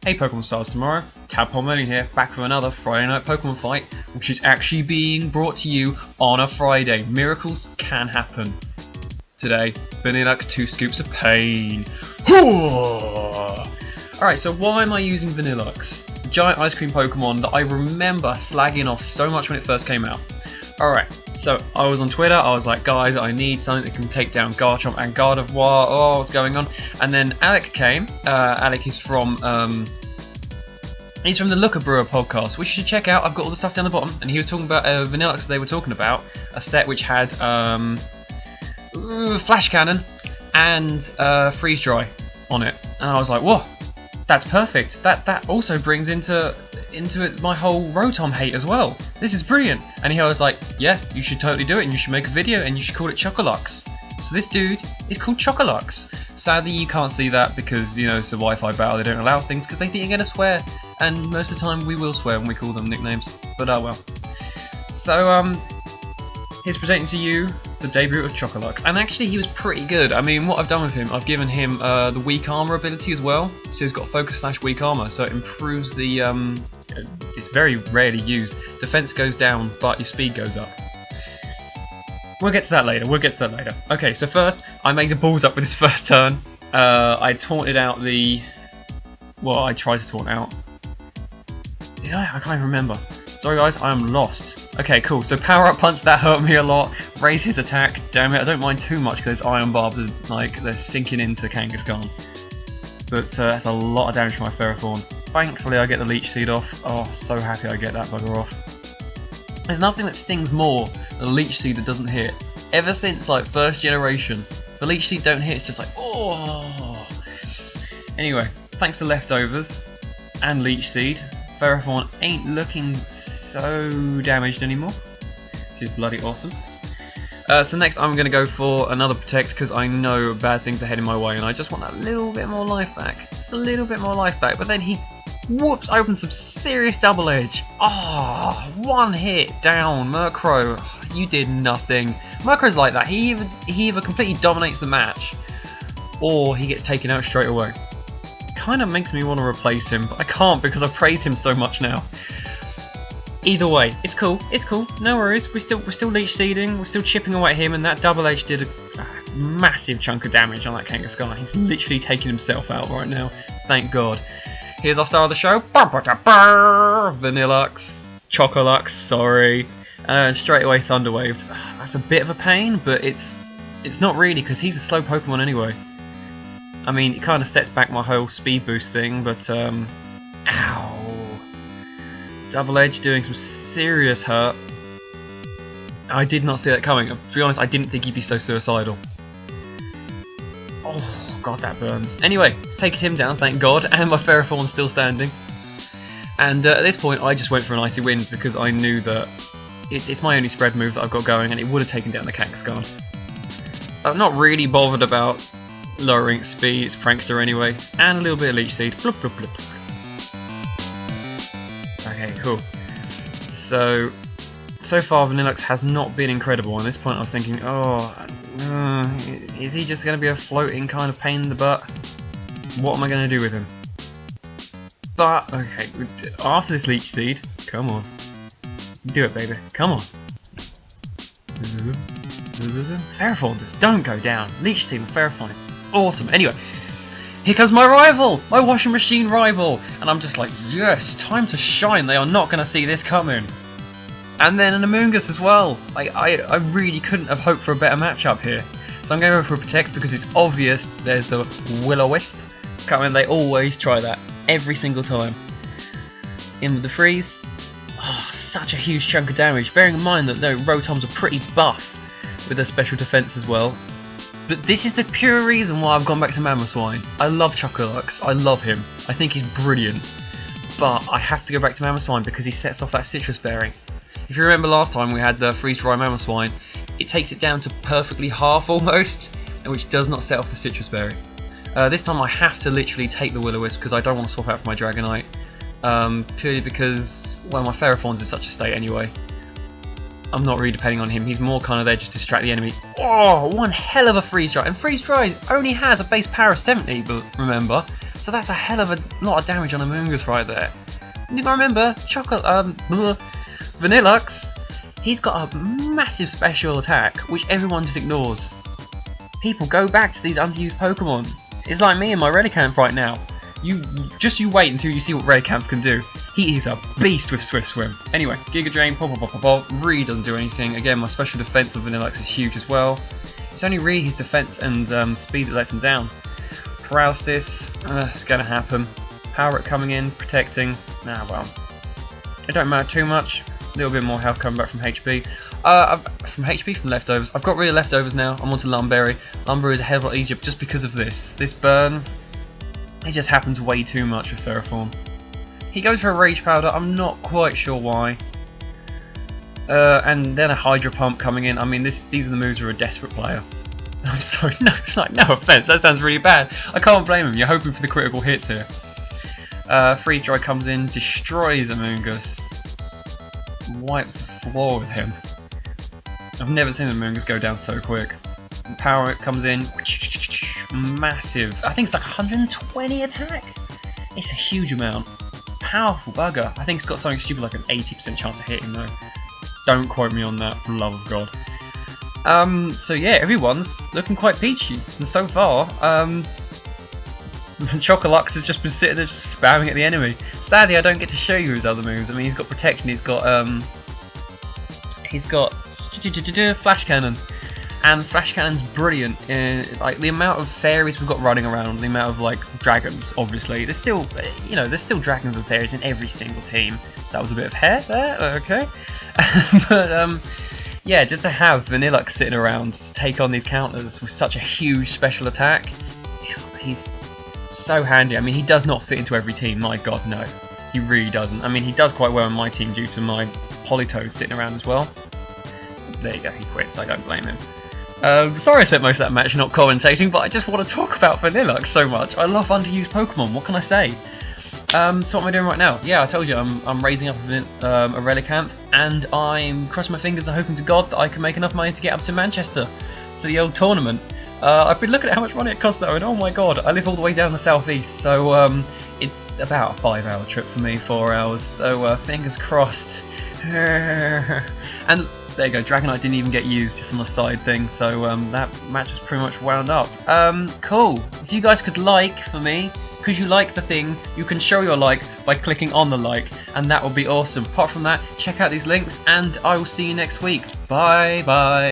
Hey Pokemon Stars tomorrow, Tadpole here, back with another Friday night Pokemon fight, which is actually being brought to you on a Friday. Miracles can happen. Today, Vanilluxe 2 Scoops of Pain. Alright, so why am I using Vanilluxe? Giant ice cream Pokemon that I remember slagging off so much when it first came out. Alright, so I was on Twitter, I was like, guys, I need something that can take down Garchomp and Gardevoir, oh, what's going on? And then Alec came. Alec is from, he's from the Looker Brewer podcast, which you should check out. I've got all the stuff down the bottom. And he was talking about Vanilluxe, they were talking about a set which had Flash Cannon and Freeze Dry on it. And I was like, whoa, that's perfect. That also brings into it my whole Rotom hate as well. This is brilliant. And he was like, yeah, you should totally do it, and you should make a video, and you should call it Chocolux. So this dude is called Chocolux. Sadly, you can't see that because, you know, it's a Wi-Fi battle. They don't allow things because they think you're going to swear. And most of the time, we will swear when we call them nicknames. But oh well. So, he's presenting to you the debut of Chocolux. And actually, he was pretty good. I mean, what I've done with him, I've given him the weak armor ability as well. So he's got focus/weak armor. So it improves the... it's very rarely used. Defense goes down, but your speed goes up. We'll get to that later. Okay, so first, I made a balls up with his first turn. I taunted out the... Well, I tried to taunt out. Did I? I can't even remember. Sorry guys, I am lost. Okay, cool. So power up punch, that hurt me a lot. Raise his attack. Damn it, I don't mind too much because those iron barbs are like, they're sinking into Kangaskhan. But that's a lot of damage for my Ferrothorn. Thankfully I get the Leech Seed off. Oh, so happy I get that bugger off. There's nothing that stings more than a Leech Seed that doesn't hit. Ever since like first generation, the Leech Seed don't hit, it's just like, oh. Anyway, thanks to leftovers and Leech Seed, Ferrothorn ain't looking so damaged anymore, which is bloody awesome. So next I'm going to go for another Protect because I know bad things are heading my way and I just want that little bit more life back. Just a little bit more life back, but then he, whoops, opened some serious double edge. Oh, one hit down, Murkrow, you did nothing. Murkrow's like that, he either completely dominates the match or he gets taken out straight away. Kind of makes me want to replace him, but I can't because I've praised him so much now. Either way, it's cool, no worries, we're still leech seeding, we're still chipping away at him, and that double edge did a massive chunk of damage on that Kangaskhan. He's literally taking himself out right now, thank God. Here's our star of the show, Vanilluxe, Chocolux, sorry, and straight away Thunder Waved. That's a bit of a pain, but it's not really because he's a slow Pokemon anyway. I mean, it kind of sets back my whole speed boost thing, but ow. Double Edge doing some serious hurt. I did not see that coming. To be honest, I didn't think he'd be so suicidal. Oh, God, that burns. Anyway, it's taken him down, thank God, and my Ferrothorn's still standing. And at this point, I just went for an Icy Wind because I knew that it's my only spread move that I've got going, and it would have taken down the Kangaskhan. I'm not really bothered about lowering its speed, it's Prankster anyway, and a little bit of Leech Seed. Bloop, bloop, bloop. Okay, cool. So far Vanilluxe has not been incredible. At this point I was thinking, is he just going to be a floating kind of pain in the butt? What am I going to do with him? But, okay, after this Leech Seed, come on. Do it, baby. Come on. Ferrothorn, just don't go down. Leech Seed with Ferrothorn is awesome. Anyway, here comes my rival, my washing machine rival, and I'm just like, yes, time to shine. They are not going to see this coming. And then an Amoonguss as well. Like I really couldn't have hoped for a better matchup here. So I'm going to go for Protect because it's obvious. There's the Will-O-Wisp coming. They always try that every single time. In with the Freeze. Oh, such a huge chunk of damage. Bearing in mind that Rotoms are pretty buff with their special defense as well. But this is the pure reason why I've gone back to Mamoswine. I love Chocolux, I love him. I think he's brilliant. But I have to go back to Mamoswine because he sets off that Citrus Berry. If you remember last time we had the Freeze Dry Mamoswine, it takes it down to perfectly half almost, which does not set off the Citrus Berry. This time I have to literally take the Will-O-Wisp because I don't want to swap out for my Dragonite. Purely because, well, my Ferrothorn's in such a state anyway. I'm not really depending on him. He's more kind of there just to distract the enemy. Oh, one hell of a Freeze Dry. And Freeze Dry only has a base power of 70, but remember. So that's a hell of a lot of damage on Amoonguss right there. And you gotta remember, Vanilluxe, he's got a massive special attack, which everyone just ignores. People, go back to these underused Pokemon. It's like me and my Relicanth right now. You wait until you see what Relicanth can do. He is a beast with Swift Swim. Anyway, Giga Drain, pop, really doesn't do anything. Again, my special defense of Vanilluxe is huge as well. It's only really his defense and speed that lets him down. Paralysis, it's gonna happen. Power Up coming in, protecting. Well, it don't matter too much. A little bit more health coming back from HP. From leftovers. I've got rid of leftovers now. I'm onto Lumberry. Lumberry is a hell of a lot easier just because of this. This burn, it just happens way too much with Ferroform. He goes for a Rage Powder. I'm not quite sure why. And then a Hydro Pump coming in. I mean, these are the moves of a desperate player. I'm sorry, no offense. That sounds really bad. I can't blame him. You're hoping for the critical hits here. Freeze Dry comes in, destroys Amoonguss, wipes the floor with him. I've never seen Amoonguss go down so quick. Power Up comes in, massive. I think it's like 120 attack. It's a huge amount. It's a powerful bugger. I think it's got something stupid like an 80% chance of hitting though. Don't quote me on that, for the love of God. So yeah, everyone's looking quite peachy, and so far, Chocolux has just been sitting there just spamming at the enemy. Sadly, I don't get to show you his other moves. I mean, he's got protection. He's got Flash Cannon, and Flash Cannon's brilliant. Like the amount of fairies we've got running around, the amount of like dragons. Obviously, there's still dragons and fairies in every single team. That was a bit of hair there. Okay, but yeah, just to have Vanilluxe sitting around to take on these counters with such a huge special attack, he's so handy. I mean, he does not fit into every team, my god, no. He really doesn't. I mean, he does quite well in my team due to my Politoed sitting around as well. There you go, he quits, I don't blame him. Sorry I spent most of that match not commentating, but I just want to talk about Vanilluxe so much. I love underused Pokemon, what can I say? So what am I doing right now? Yeah, I told you, I'm raising up a Relicanth, and I'm crossing my fingers and hoping to God that I can make enough money to get up to Manchester for the old tournament. I've been looking at how much money it costs though, and oh my god, I live all the way down the southeast, so it's about a 5-hour trip for me, 4 hours, so fingers crossed. And there you go, Dragonite didn't even get used, just on the side thing, so that match is pretty much wound up. Cool. If you guys could like for me, because you like the thing, you can show your like by clicking on the like, and that would be awesome. Apart from that, check out these links, and I will see you next week. Bye bye.